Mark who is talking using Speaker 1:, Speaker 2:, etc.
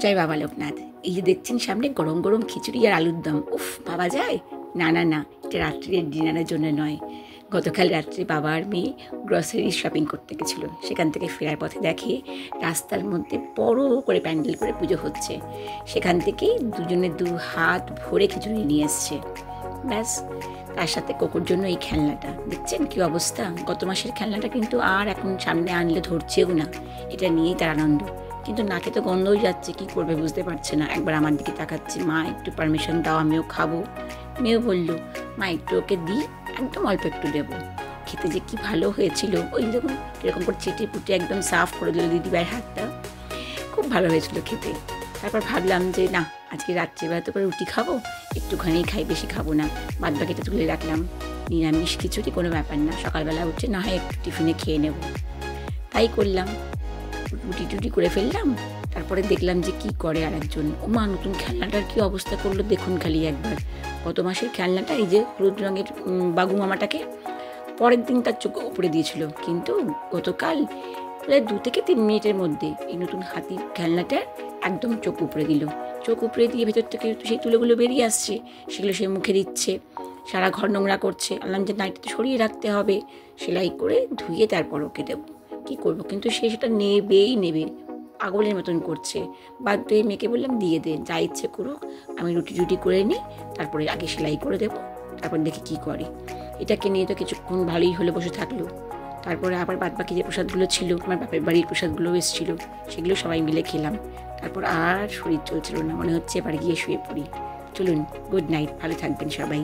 Speaker 1: জয় বাবা লোকনাথ। এই যে দেখছেন সামনে গরম গরম খিচুড়ি আর আলুর দম, উফ ভাবা যায়? না না না, এটা রাত্রির ডিনারের জন্য নয়। গতকাল রাত্রে বাবা আর মেয়ে গ্রসারি শপিং করতে গেছিলো। সেখান থেকে ফেরার পথে দেখে রাস্তার মধ্যে বড় করে প্যান্ডেল করে পুজো হচ্ছে। সেখান থেকেই দুজনে 2 হাত ভরে খিচুড়ি নিয়ে এসছে। ব্যাস, তার সাথে কোকোর জন্য এই খেলনাটা দেখছেন কি অবস্থা। গত মাসের খেলনাটা কিন্তু আর এখন সামনে আনলে ধরছেও না। এটা নিয়েই তার আনন্দ, কিন্তু নাকে তো গন্ধই যাচ্ছে, কি করবে বুঝতে পারছে না। একবার আমার দিকে তাকাচ্ছে, মা একটু পারমিশন দাও, আমিও খাবো। মেয়েও বললো মা একটু ওকে দিই, একদম অল্প একটু দেবো। খেতে যে কি ভালো হয়েছিল, ওই দেখুন এরকম করে চেটে পুটে একদম সাফ করে দিল দিদিভাইয়ের হাতটা, খুব ভালো হয়েছিল খেতে। তারপর ভাবলাম যে না, আজকে রাত্রিবেলা তো করে রুটি খাবো, একটুখানি খাই, বেশি খাবো না। বাদ বাকিটা তুলে রাখলাম, নিরামিষ খিচুড়ি কোনো ব্যাপার না, সকালবেলা উঠে না হয় একটু টিফিনে খেয়ে নেব। তাই করলাম, রুটি টুটি করে ফেললাম। তারপরে দেখলাম যে কি করে আর একজন, ওমা নতুন খেলনাটার কি অবস্থা করলো দেখুন খালি একবার। গত মাসের খেলনাটা, এই যে হলুদ রঙের বাগু মামাটাকে পরের দিন তার চোখ উপরে দিয়েছিল, কিন্তু গতকাল প্রায় 2 থেকে 3 মিনিটের মধ্যে এই নতুন হাতির খেলনাটার একদম চোখ উপরে দিল। চোখ উপরে দিয়ে ভেতর থেকে সেই তুলোগুলো বেরিয়ে আসছে, সেগুলো সে মুখে দিচ্ছে, সারা ঘর নোংরা করছে। বললাম যে নাইটটা সরিয়ে রাখতে হবে, সেলাই করে ধুয়ে তারপর ওকে দেবো। কী করবো, কিন্তু সে সেটা নেবেই নেবে, পাগলের মতন করছে। বাধ্য হয়ে মেয়েকে বললাম দিয়ে দে, যা ইচ্ছে করুক, আমি রুটি টুটি করে নিই, তারপরে আগে সেলাই করে দেবো, তারপর দেখি কী করে। এটাকে নিয়ে তো কিছুক্ষণ ভালোই হলে বসে থাকলো। তারপরে আবার বাদ বাকি যে প্রসাদগুলো ছিল, আমার বাপের বাড়ির প্রসাদগুলোও এসেছিলো, সেগুলো সবাই মিলে খেলাম। তারপর আর শরীর চলছিল না, মনে হচ্ছে এবার গিয়ে শুয়ে পড়ি। চলুন, গুড নাইট, ভালো থাকবেন সবাই।